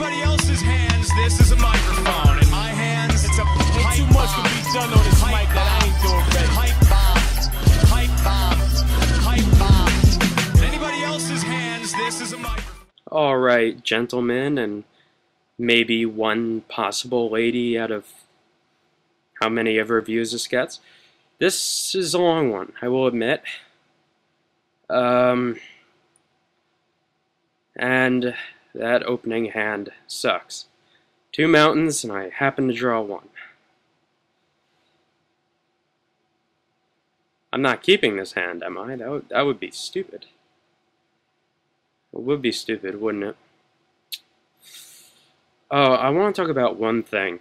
anybody else's hands, this is a microphone. In my hands, it's a pipe Too much can be done on this mic that I ain't doing ready. Pipe bombs. Pipe bombs. Pipe bombs. In anybody else's hands, this is a microphone. Alright, gentlemen, and maybe one possible lady out of how many of reviews this gets. This is a long one, I will admit. And that opening hand sucks. 2 mountains, and I happen to draw 1. I'm not keeping this hand, am I? That would be stupid. It would be stupid, wouldn't it? Oh, I want to talk about one thing.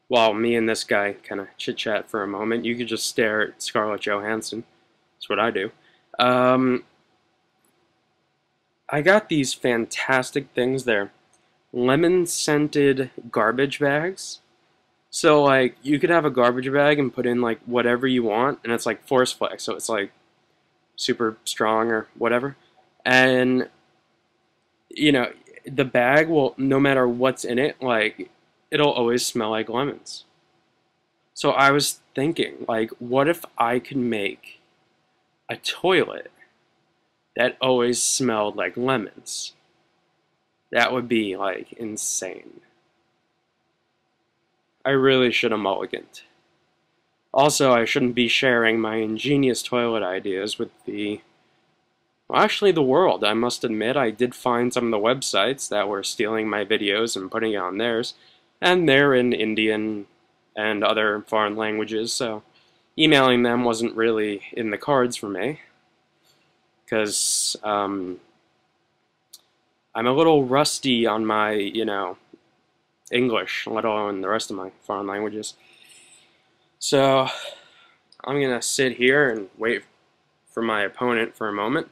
While me and this guy kind of chit-chat for a moment, you could just stare at Scarlett Johansson. That's what I do. I got these fantastic things there. Lemon-scented garbage bags. So, like, you could have a garbage bag and put in, like, whatever you want, and it's, like, Force Flex, so it's, like, super strong or whatever. And, you know, the bag will, no matter what's in it, like, it'll always smell like lemons. So I was thinking, like, what if I could make a toilet that always smelled like lemons? That would be, like, insane. I really should have mulliganed. Also, I shouldn't be sharing my ingenious toilet ideas with the... well, actually, the world. I must admit, I did find some of the websites that were stealing my videos and putting it on theirs. And they're in Indian and other foreign languages, so emailing them wasn't really in the cards for me. Because I'm a little rusty on my, you know, English, let alone the rest of my foreign languages. So I'm going to sit here and wait for my opponent for a moment.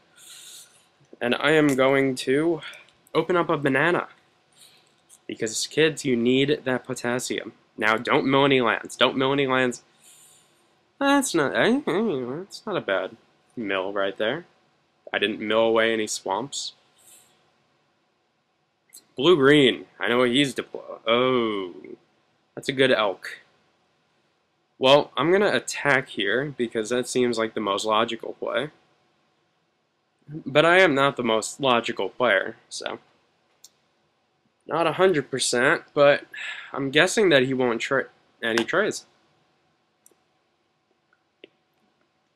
And I am going to open up a banana. Because, kids, you need that potassium. Now, don't mill any lands. Don't mill any lands. That's not a bad mill right there. I didn't mill away any swamps. Blue-green. I know what he's deployed. Oh, that's a good elk. Well, I'm going to attack here, because that seems like the most logical play. But I am not the most logical player, so... not 100%, but I'm guessing that he won't try any trades.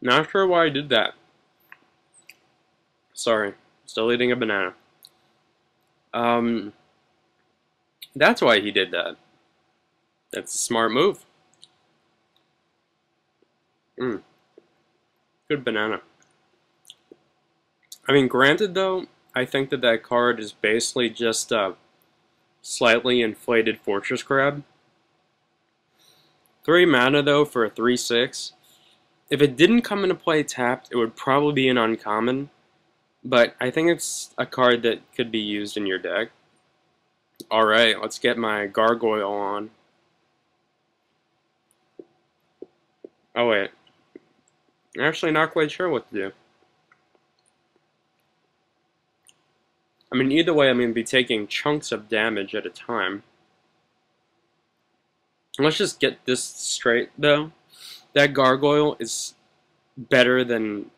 Not sure why I did that. Sorry, still eating a banana. That's why he did that. That's a smart move. Good banana. I mean, granted though, I think that that card is basically just a slightly inflated Fortress Crab. 3 mana though for a 3/6. If it didn't come into play tapped, it would probably be an uncommon. But I think it's a card that could be used in your deck. Alright, let's get my Gargoyle on. Oh wait. I'm actually not quite sure what to do. I mean, either way, I'm going to be taking chunks of damage at a time. Let's just get this straight, though. That Gargoyle is better than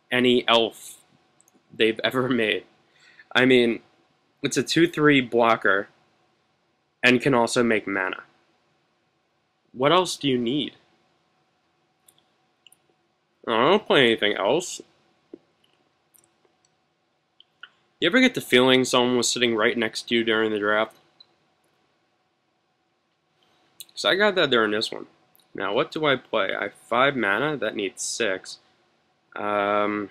any elf they've ever made. I mean, it's a 2/3 blocker and can also make mana. What else do you need? I don't play anything else. You ever get the feeling someone was sitting right next to you during the draft? So I got that during this one. Now, what do I play? I have 5 mana. That needs 6. I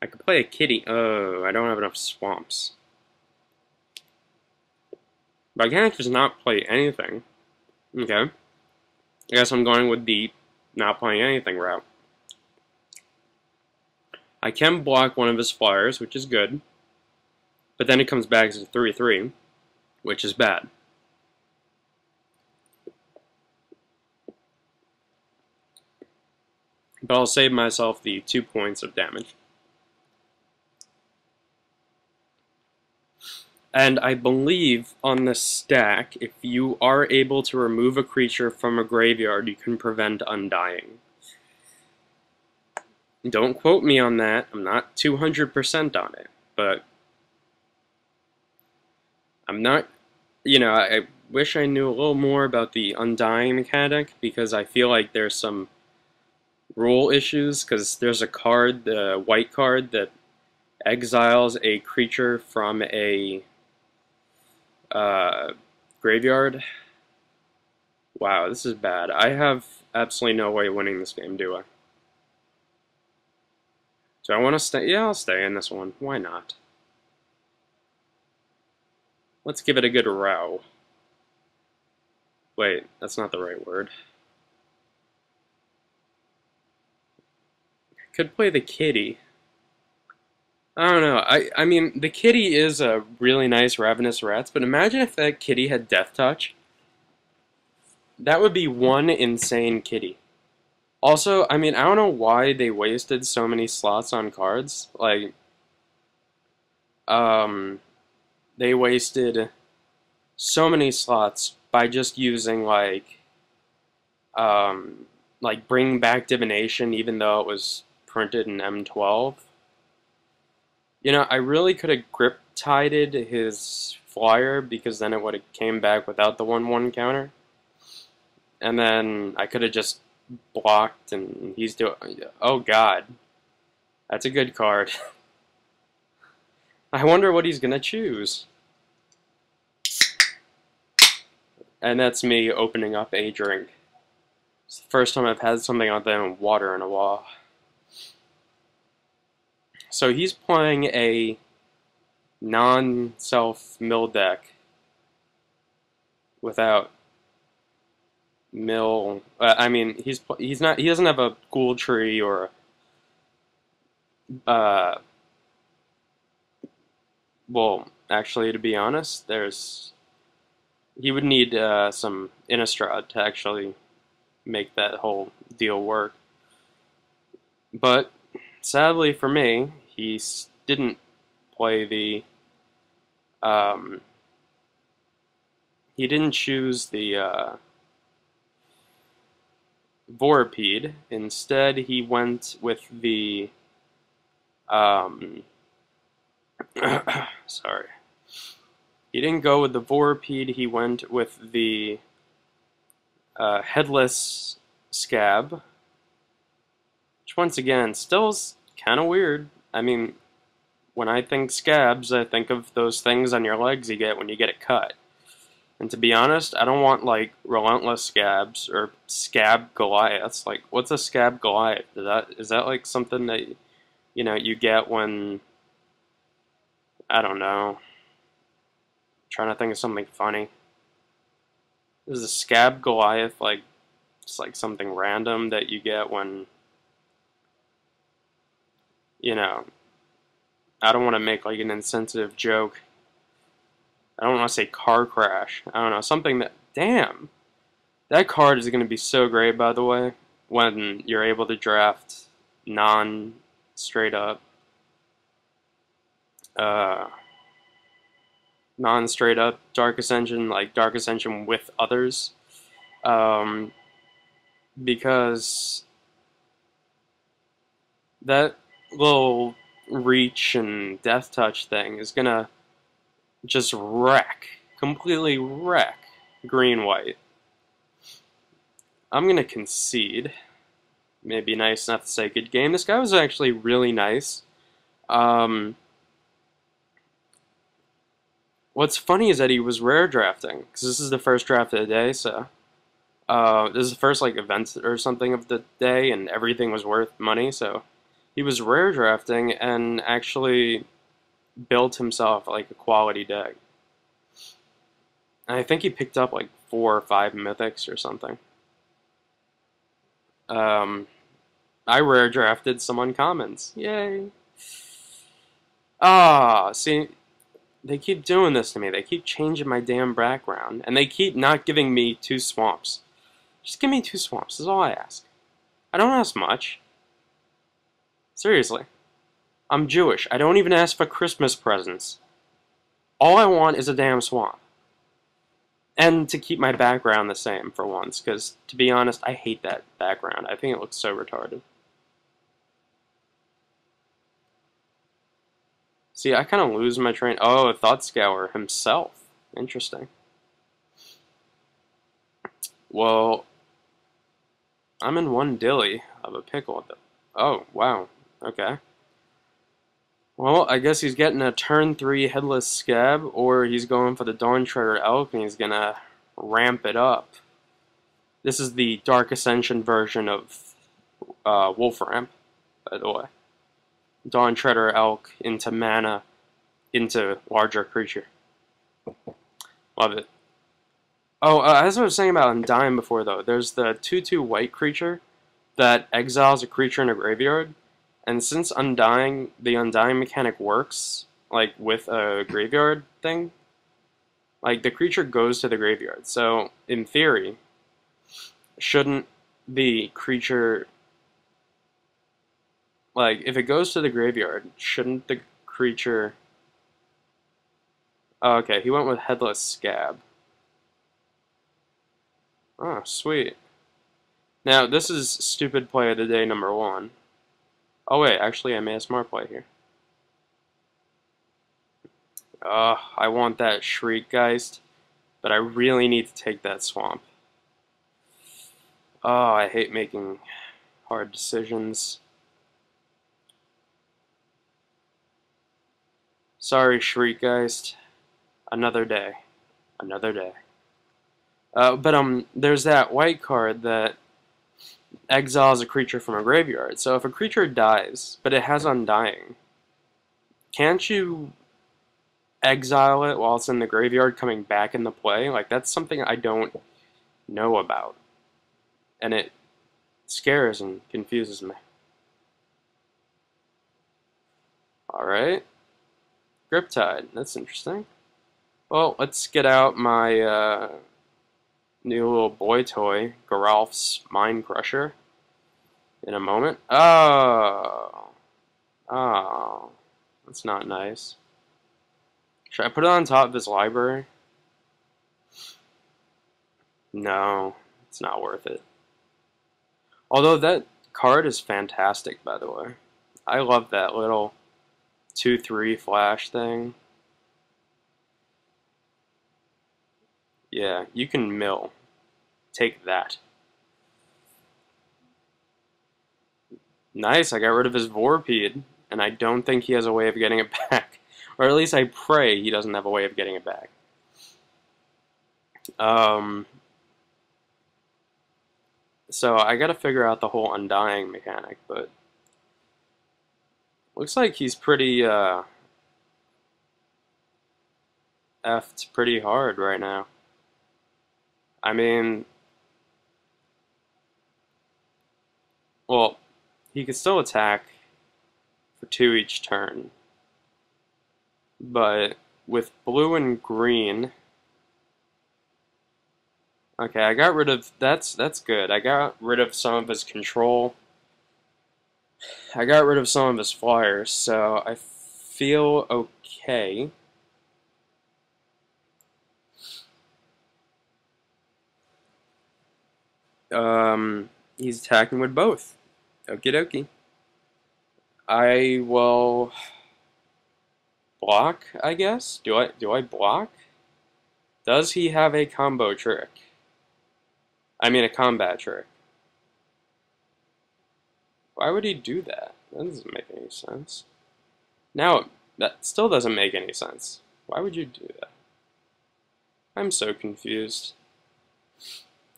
could play a kitty. Oh, I don't have enough swamps. But I can't just not play anything. Okay. I guess I'm going with the not playing anything route. I can block one of his flyers, which is good. But then it comes back as a 3/3, which is bad. But I'll save myself the 2 points of damage. And I believe on the stack, if you are able to remove a creature from a graveyard, you can prevent undying. Don't quote me on that. I'm not 200% on it, but I'm not, I wish I knew a little more about the undying mechanic, because I feel like there's some rule issues, because there's a card, the white card, that exiles a creature from a graveyard. Wow, this is bad. I have absolutely no way of winning this game, do I? Do I want to stay? Yeah, I'll stay in this one. Why not? Let's give it a good row. Wait, that's not the right word. Could play the kitty. I don't know. I mean, the kitty is a really nice Ravenous Rats, but imagine if that kitty had Death Touch. That would be one insane kitty. Also, I mean, I don't know why they wasted so many slots on cards. Like, they wasted so many slots by just using, like Bring Back Divination, even though it was printed in M12. You know, I really could have grip-tided his flyer, because then it would have came back without the 1/1 counter. And then I could have just blocked, and he's doing... Oh, God. That's a good card. I wonder what he's going to choose. And that's me opening up a drink. It's the first time I've had something other than water in a while. So he's playing a non-self mill deck without mill. I mean, he doesn't have a ghoul tree or well, actually, to be honest, he would need some Innistrad to actually make that whole deal work. But sadly for me, he didn't play the he didn't choose the Vorapede. Instead, he went with the sorry. He didn't go with the Vorapede, he went with the Headless Scab. Which, once again, still is kind of weird. I mean, when I think scabs, I think of those things on your legs you get when you get a cut. And to be honest, I don't want, like, Relentless Scabs or Scab Goliaths. Like, what's a Scab Goliath? Is that like, something that, you know, you get when... I don't know. Trying to think of something funny. Is a Scab Goliath like it's like something random that you get when, you know, I don't want to make like an insensitive joke. I don't want to say car crash. I don't know, something that, damn. That card is going to be so great, by the way, when you're able to draft non-straight up Dark Ascension, like Dark Ascension with others, because that little reach and death touch thing is gonna just completely wreck green-white. I'm gonna concede. Maybe nice enough to say good game. This guy was actually really nice. What's funny is that he was rare drafting, because this is the first draft of the day, so this is the first like event or something of the day, and everything was worth money, so he was rare drafting and actually built himself like a quality deck. And I think he picked up like 4 or 5 Mythics or something. I rare drafted some uncommons. Yay! See, they keep doing this to me. They keep changing my damn background, and they keep not giving me 2 swamps. Just give me 2 swamps, is all I ask. I don't ask much. Seriously. I'm Jewish. I don't even ask for Christmas presents. All I want is a damn swamp. And to keep my background the same for once, because, to be honest, I hate that background. I think it looks so retarded. See, I kind of lose my train. Oh, a Thought Scour himself. Interesting. Well, I'm in one dilly of a pickle. Oh, wow. Okay. Well, I guess he's getting a turn 3 Headless Scab, or he's going for the Dawn Treader Elk, and he's gonna ramp it up. This is the Dark Ascension version of Wolf Ramp, by the way. Dawn Treader Elk into mana, into larger creature. Love it. Oh, as I was saying about Undying before, though, there's the 2/2 white creature that exiles a creature in a graveyard. And since Undying, the Undying mechanic works, like, with a graveyard thing, like, the creature goes to the graveyard. So, in theory, shouldn't the creature, like, if it goes to the graveyard, shouldn't the creature... Oh, okay, he went with Headless Scab. Oh, sweet. Now, this is stupid play of the day number 1. Oh wait, actually I made a smart play here. I want that Shriekgeist, but I really need to take that Swamp. Oh, I hate making hard decisions. Sorry, Shriekgeist. Another day. Another day. But there's that white card that exiles a creature from a graveyard. So if a creature dies, but it has Undying, can't you exile it while it's in the graveyard coming back into play? Like, that's something I don't know about. And it scares and confuses me. Alright. Griptide. That's interesting. Well, let's get out my new little boy toy, Geralf's Mind Crusher, in a moment. Oh, that's not nice. Should I put it on top of his library? No, it's not worth it. Although that card is fantastic, by the way. I love that little 2/3 flash thing. Yeah, you can mill. Take that. Nice, I got rid of his Vorpede, and I don't think he has a way of getting it back. Or at least I pray he doesn't have a way of getting it back. So I gotta figure out the whole Undying mechanic, but looks like he's pretty, effed pretty hard right now. I mean, well, he can still attack for 2 each turn, but with blue and green, okay, I got rid of, that's good. I got rid of some of his control. I got rid of some of his flyers, so I feel okay. He's attacking with both. Okie dokie. I will block, I guess? Do I block? Does he have a combo trick? I mean a combat trick. Why would he do that? That doesn't make any sense. Now, that still doesn't make any sense. Why would you do that? I'm so confused.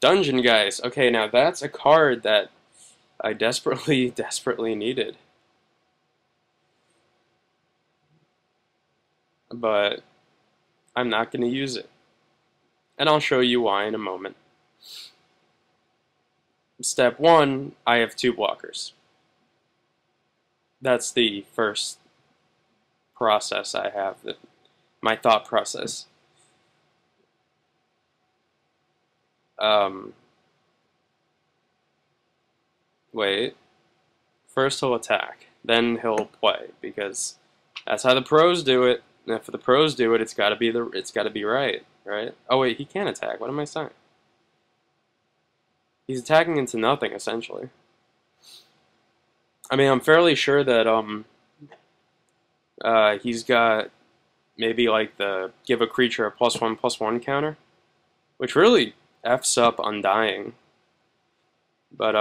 Dungeon Guys. Okay, now that's a card that I desperately needed. But I'm not going to use it. And I'll show you why in a moment. Step 1, I have 2 blockers. That's the first process I have, my thought process. Wait. First he'll attack, then he'll play, because that's how the pros do it. And if the pros do it, it's gotta be right, right? Oh wait, he can't attack. What am I saying? He's attacking into nothing, essentially. I mean, I'm fairly sure that he's got maybe like the give a creature a +1/+1 counter, which really f's up Undying. But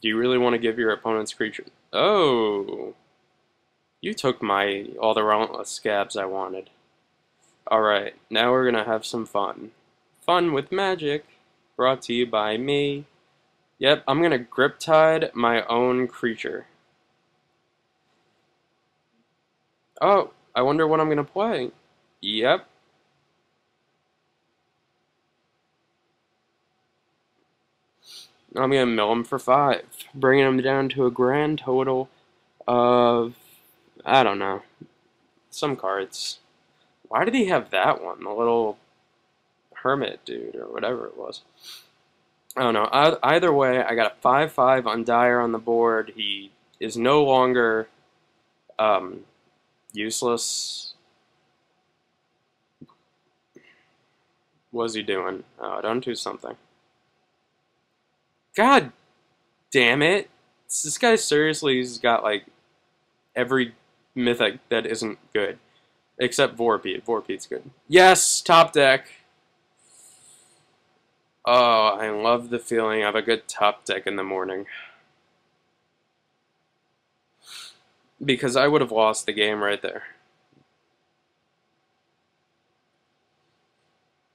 do you really want to give your opponent's creature? Oh, you took all the Relentless Scabs I wanted. All right, now we're gonna have some fun. Fun with Magic, brought to you by me. Yep, I'm gonna Griptide my own creature. Oh, I wonder what I'm gonna play. Yep. I'm gonna mill him for 5, bringing him down to a grand total of, I don't know, some cards. Why did he have that one? The little hermit dude or whatever it was. I don't know. Either way, I got a 5/5 Undying on the board. He is no longer useless. What's he doing? Oh, don't do something. God damn it. This guy seriously has got like every mythic that isn't good. Except Vorpede. Vorpede's good. Yes! Top deck! Oh, I love the feeling of a good top deck in the morning. Because I would have lost the game right there.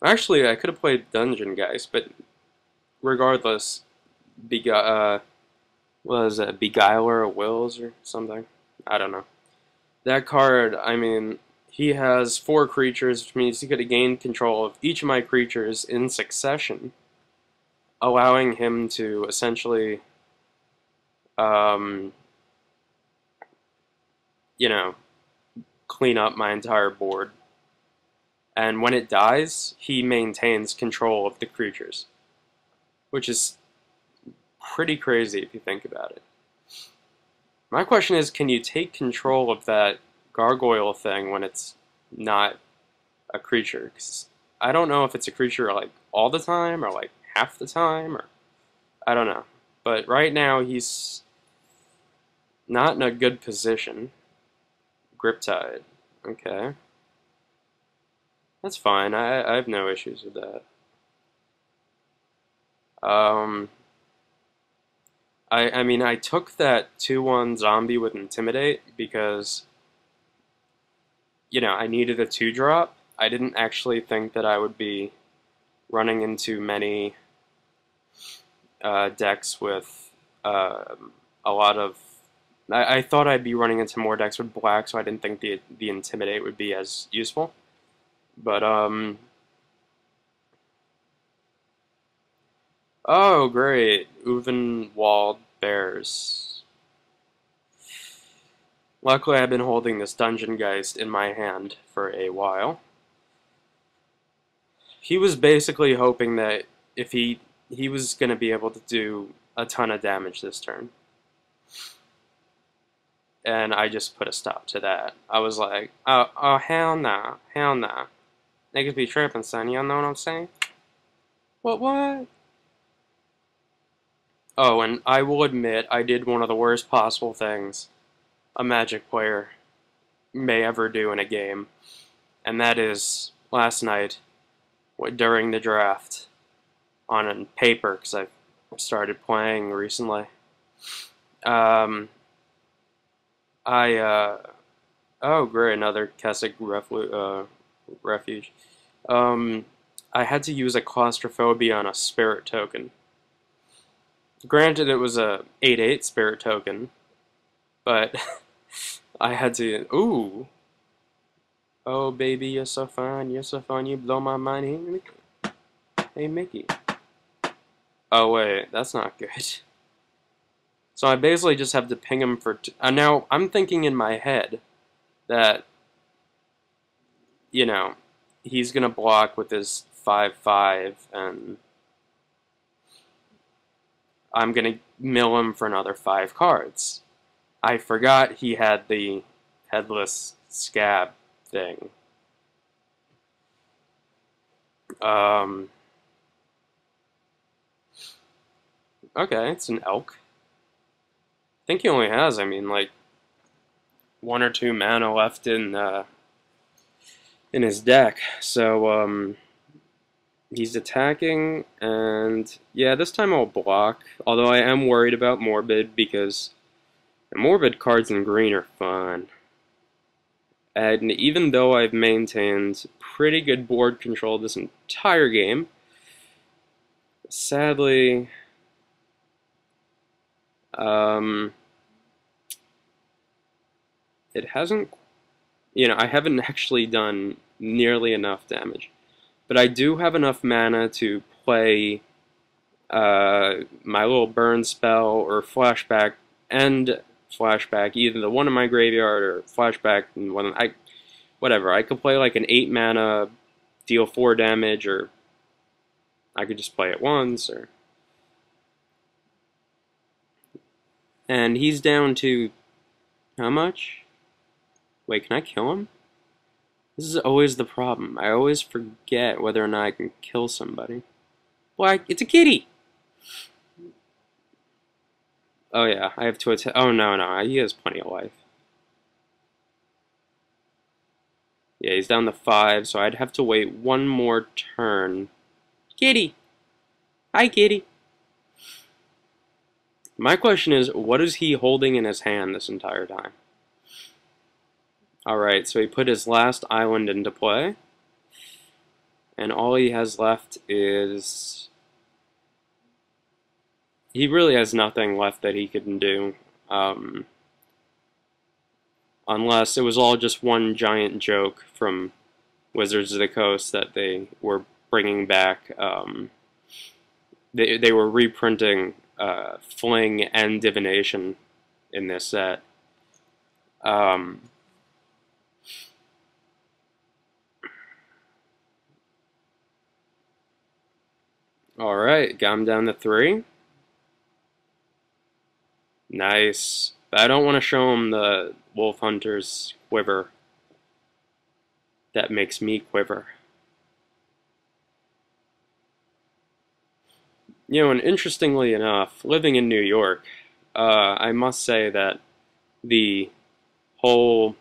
Actually, I could have played Dungeon Geist, but regardless, what is it, Beguiler of Wills or something? I don't know. That card, I mean, he has 4 creatures, which means he could have gained control of each of my creatures in succession, allowing him to essentially, you know, clean up my entire board. And when it dies, he maintains control of the creatures, which is pretty crazy if you think about it. My question is, can you take control of that gargoyle thing when it's not a creature? 'Cause I don't know if it's a creature like all the time or like half the time, or I don't know. But right now he's not in a good position. Griptide. Okay. That's fine. I have no issues with that. I mean, I took that 2/1 zombie with Intimidate because, you know, I needed a 2-drop. I didn't actually think that I would be running into many decks with a lot of... I thought I'd be running into more decks with black, so I didn't think the Intimidate would be as useful. But, oh, great. Uvenwald Bears. Luckily, I've been holding this Dungeon Geist in my hand for a while. He was basically hoping that if he was going to be able to do a ton of damage this turn. And I just put a stop to that. I was like, oh hell nah. Hell nah. Niggas be tripping, son. You know what I'm saying? What? Oh, and I will admit, I did one of the worst possible things a Magic player may ever do in a game. And that is, last night, during the draft, on paper, because I've started playing recently, oh great, another Kessig Refuge. I had to use a Claustrophobia on a Spirit token. Granted, it was a 8/8 Spirit token, but I had to... Ooh! Oh, baby, you're so fine, you blow my mind. Hey, Mickey. Hey, Mickey. Oh, wait, that's not good. So I basically just have to ping him for... now, I'm thinking in my head that, you know, he's going to block with his 5/5, and I'm going to mill him for another 5 cards. I forgot he had the Headless scab thing. Okay, it's an elk. I think he only has, I mean, like 1 or 2 mana left in his deck. So he's attacking, and yeah, this time I'll block. Although I am worried about Morbid because the Morbid cards in green are fun. And even though I've maintained pretty good board control this entire game, sadly, it hasn't, I haven't actually done nearly enough damage. But I do have enough mana to play my little burn spell or flashback and flashback, either the one in my graveyard or flashback and one whatever. I could play like an 8 mana, deal 4 damage, or I could just play it once, or and he's down to how much? Wait, can I kill him? This is always the problem. I always forget whether or not I can kill somebody. Why? It's a kitty! Oh yeah, I have to attack. Oh no, he has plenty of life. Yeah, he's down to 5, so I'd have to wait 1 more turn. Kitty! Hi, kitty! My question is, what is he holding in his hand this entire time? Alright, so he put his last island into play. And all he has left is... he really has nothing left that he can do. Unless it was all just one giant joke from Wizards of the Coast that they were bringing back. They were reprinting Fling and Divination in this set. Alright, got him down to 3. Nice. But I don't want to show him the Wolf Hunter's quiver. That makes me quiver. And interestingly enough, living in New York, I must say that the whole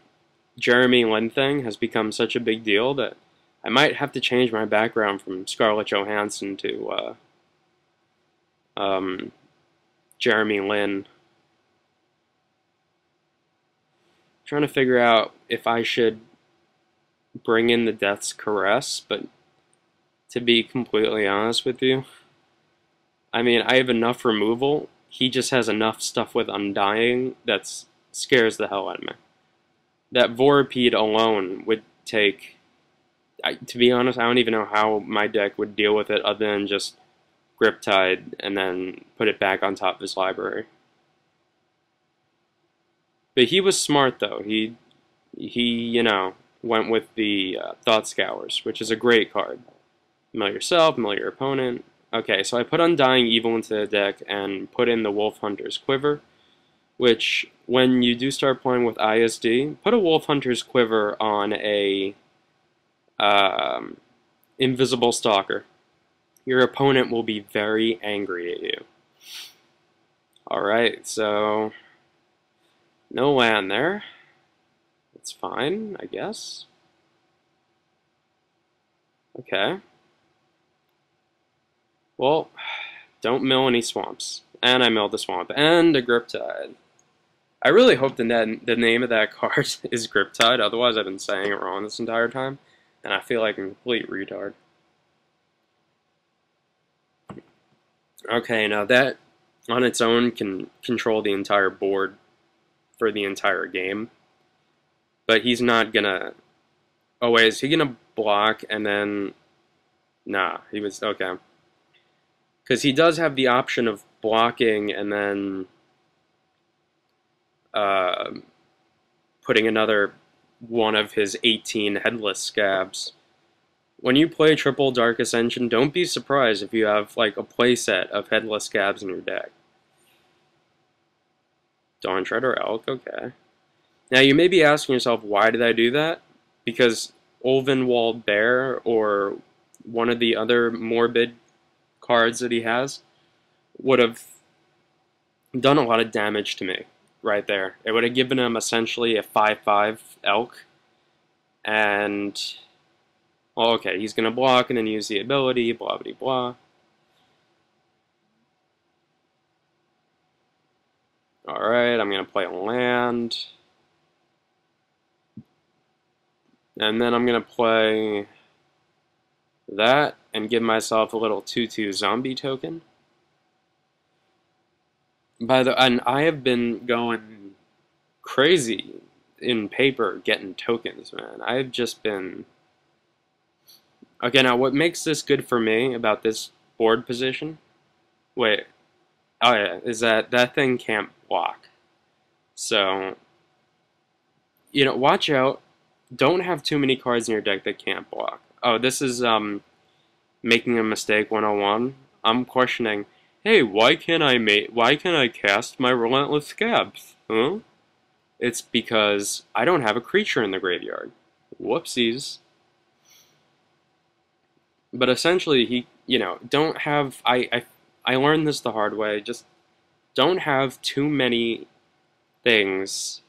Jeremy Lin thing has become such a big deal that I might have to change my background from Scarlett Johansson to Jeremy Lin. Trying to figure out if I should bring in the Death's Caress, but to be completely honest with you, I mean, I have enough removal. He just has enough stuff with Undying that scares the hell out of me. That Vorapede alone would take... to be honest, I don't even know how my deck would deal with it other than just Griptide and then put it back on top of his library. But he was smart, though. He went with the Thought Scours, which is a great card. Mill yourself, mill your opponent. Okay, so I put Undying Evil into the deck and put in the Wolf Hunter's Quiver, which, when you do start playing with ISD, put a Wolf Hunter's Quiver on a Invisible Stalker. Your opponent will be very angry at you. Alright, so... no land there. It's fine, I guess. Okay. Well, don't mill any swamps. And I milled the swamp. And a Griptide. I really hope the name of that card is Griptide, otherwise I've been saying it wrong this entire time. And I feel like a complete retard. Okay, now that on its own can control the entire board for the entire game. But he's not gonna... oh wait, is he gonna block and then... nah, he was... okay. Because he does have the option of blocking and then putting another one of his 18 headless scabs. When you play triple Dark Ascension, don't be surprised if you have like a playset of headless scabs in your deck. Dawn Treader Elk, okay. Now, you may be asking yourself, why did I do that? Because Ulvenwald Bear, or one of the other morbid cards that he has, would have done a lot of damage to me right there. It would have given him essentially a 5/5 elk, and, well, okay, he's going to block and then use the ability, blah, blah, blah. Alright, I'm going to play a land. And then I'm going to play that and give myself a little 2/2 zombie token. And I have been going crazy in paper getting tokens, man. I've just been... Okay, now what makes this good for me about this board position... Wait. Oh yeah, is that thing can't block. So, you know, watch out. Don't have too many cards in your deck that can't block. Oh, this is making a mistake 101. I'm questioning, hey, why can't I cast my Relentless Scabs? Huh? It's because I don't have a creature in the graveyard. Whoopsies. But essentially, don't have... I learned this the hard way. Just don't have too many things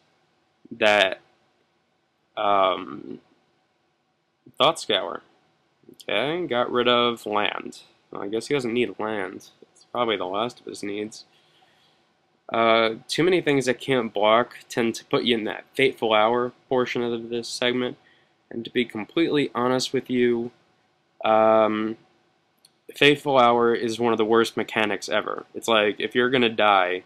that Thought Scour. Okay, got rid of land. Well, I guess he doesn't need land. It's probably the last of his needs. Too many things that can't block tend to put you in that Fateful Hour portion of this segment. And to be completely honest with you, Fateful Hour is one of the worst mechanics ever. It's like, if you're gonna die...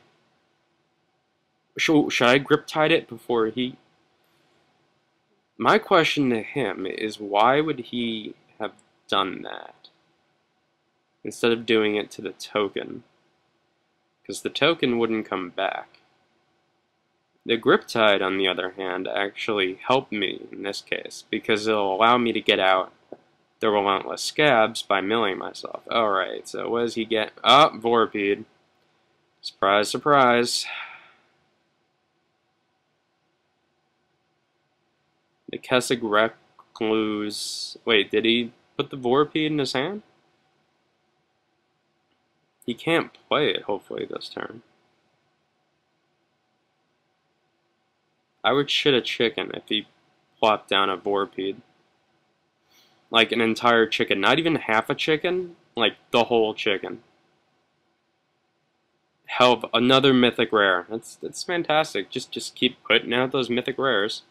Should I grip tide it before he... My question to him is, why would he have done that instead of doing it to the token? Because the token wouldn't come back. The grip tide, on the other hand, actually helped me in this case, because it'll allow me to get out the Relentless Scabs by milling myself. Alright, so what does he get? Oh, Vorpede. Surprise, surprise. The Kessig Recluse... Wait, did he put the Vorpede in his hand? He can't play it, hopefully, this turn. I would shit a chicken if he plopped down a Vorpede. Like an entire chicken. Not even half a chicken, like the whole chicken. Hell, another Mythic Rare. That's fantastic. Just keep putting out those Mythic Rares.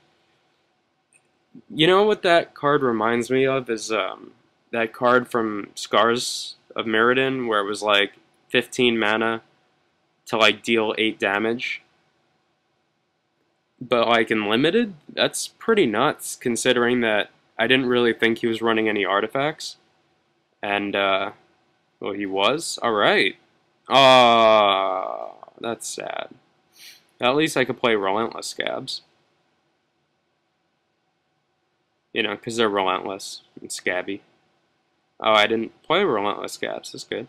You know what that card reminds me of is that card from Scars of Mirrodin, where it was like 15 mana to like deal 8 damage. But like in limited, that's pretty nuts, considering that I didn't really think he was running any artifacts. And, well, he was? Alright. That's sad. At least I could play Relentless Scabs. You know, because they're relentless and scabby. Oh, I didn't play Relentless Scabs. That's good.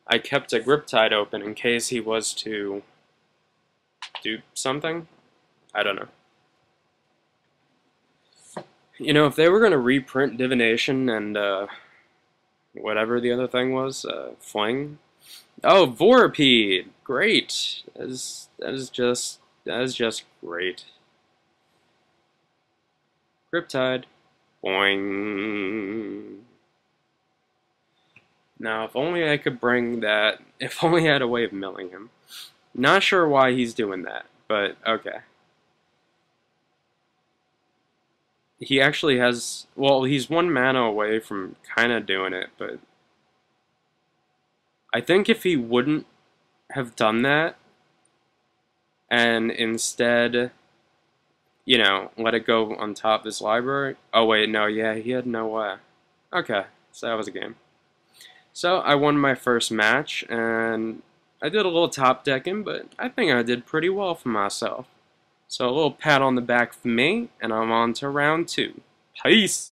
I kept a grip tide open in case he was to do something. I don't know. You know, if they were going to reprint Divination and, whatever the other thing was, Fling. Oh, Vorpede! Great! That is just great. Griptide. Boing. Now, if only I could bring that... If only I had a way of milling him. Not sure why he's doing that, but okay. He actually has... Well, he's 1 mana away from kind of doing it, but... I think if he wouldn't have done that, and instead, you know, let it go on top of his library... Oh, wait, no, yeah, he had no way. Okay, so that was a game. So, I won my first match, and I did a little top decking, but I think I did pretty well for myself. So, a little pat on the back for me, and I'm on to round 2. Peace!